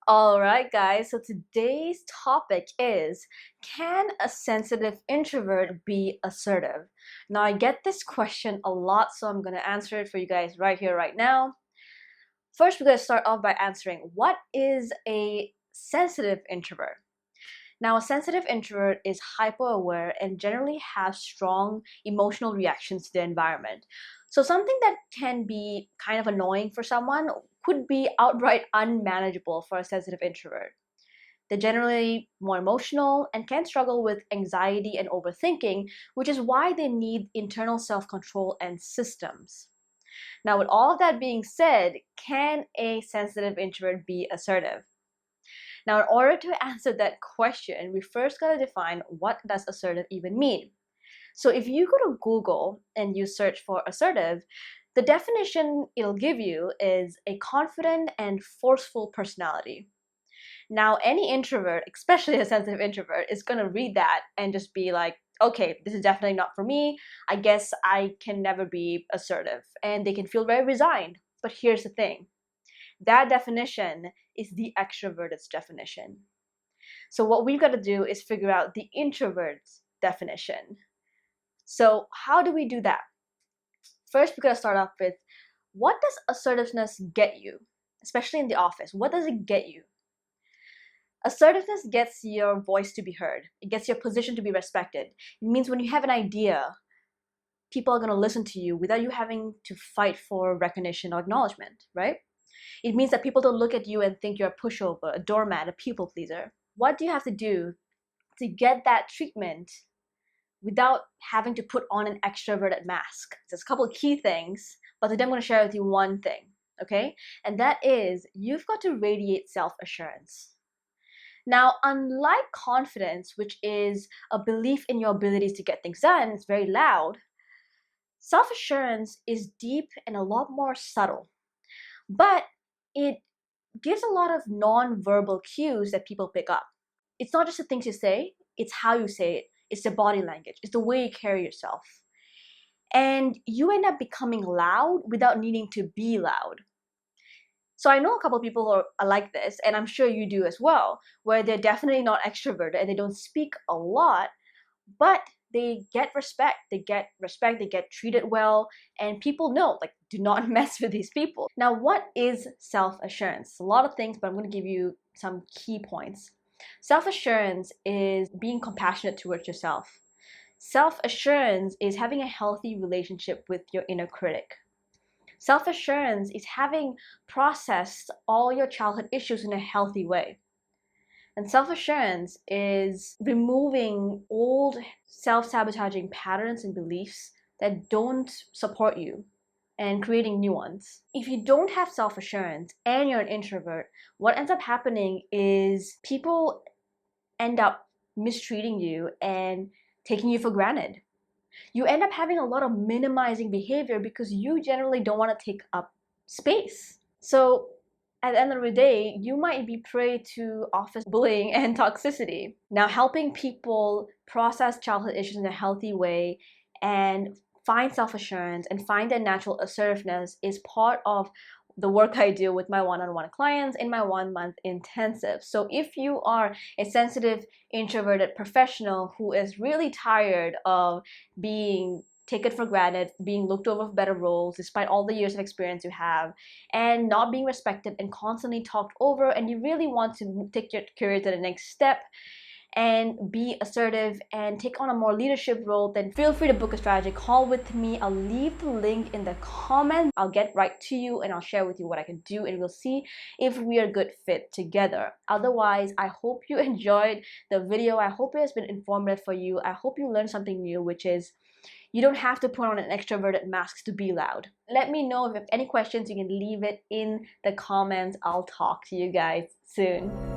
Alright guys, so today's topic is, can a sensitive introvert be assertive? Now I get this question a lot, so I'm going to answer it for you guys right here, right now. First, we're going to start off by answering, what is a sensitive introvert? Now, a sensitive introvert is hyper-aware and generally has strong emotional reactions to the environment. So something that can be kind of annoying for someone could be outright unmanageable for a sensitive introvert. They're generally more emotional and can struggle with anxiety and overthinking, which is why they need internal self-control and systems. Now, with all of that being said, can a sensitive introvert be assertive? Now, in order to answer that question, we first got to define, what does assertive even mean? So if you go to Google and you search for assertive, the definition it'll give you is a confident and forceful personality. Now, any introvert, especially a sensitive introvert, is going to read that and just be like, okay, this is definitely not for me. I guess I can never be assertive. And they can feel very resigned. But here's the thing. That definition is the extroverted's definition. So what we've got to do is figure out the introvert's definition. So how do we do that? First, we've got to start off with, what does assertiveness get you? Especially in the office, what does it get you? Assertiveness gets your voice to be heard. It gets your position to be respected. It means when you have an idea, people are going to listen to you without you having to fight for recognition or acknowledgement, right? It means that people don't look at you and think you're a pushover, a doormat, a people pleaser. What do you have to do to get that treatment without having to put on an extroverted mask? There's a couple of key things, but today I'm going to share with you one thing, okay? And that is, you've got to radiate self-assurance. Now, unlike confidence, which is a belief in your abilities to get things done, it's very loud, self-assurance is deep and a lot more subtle. But it gives a lot of non-verbal cues that people pick up. It's not just the things you say, it's how you say it. It's the body language. It's the way you carry yourself. And you end up becoming loud without needing to be loud. So I know a couple of people who are like this, and I'm sure you do as well, where they're definitely not extroverted and they don't speak a lot, but they get respect, they get treated well, and people know, like, do not mess with these people. Now, what is self-assurance? A lot of things, but I'm going to give you some key points. Self-assurance is being compassionate towards yourself. Self-assurance is having a healthy relationship with your inner critic. Self-assurance is having processed all your childhood issues in a healthy way. And self-assurance is removing old self-sabotaging patterns and beliefs that don't support you and creating new ones. If you don't have self-assurance and you're an introvert, what ends up happening is people end up mistreating you and taking you for granted. You end up having a lot of minimizing behavior because you generally don't want to take up space. So at the end of the day, you might be prey to office bullying and toxicity. Now, helping people process childhood issues in a healthy way and find self-assurance and find their natural assertiveness is part of the work I do with my one-on-one clients in my 1-month intensive. So if you are a sensitive, introverted professional who is really tired of being taken for granted, being looked over for better roles despite all the years of experience you have, and not being respected and constantly talked over, and you really want to take your career to the next step and be assertive and take on a more leadership role, then feel free to book a strategy call with me. I'll leave the link in the comments. I'll get right to you and I'll share with you what I can do, and we'll see if we are a good fit together. Otherwise, I hope you enjoyed the video. I hope it has been informative for you. I hope you learned something new, which is, you don't have to put on an extroverted mask to be loud. Let me know if you have any questions. You can leave it in the comments. I'll talk to you guys soon.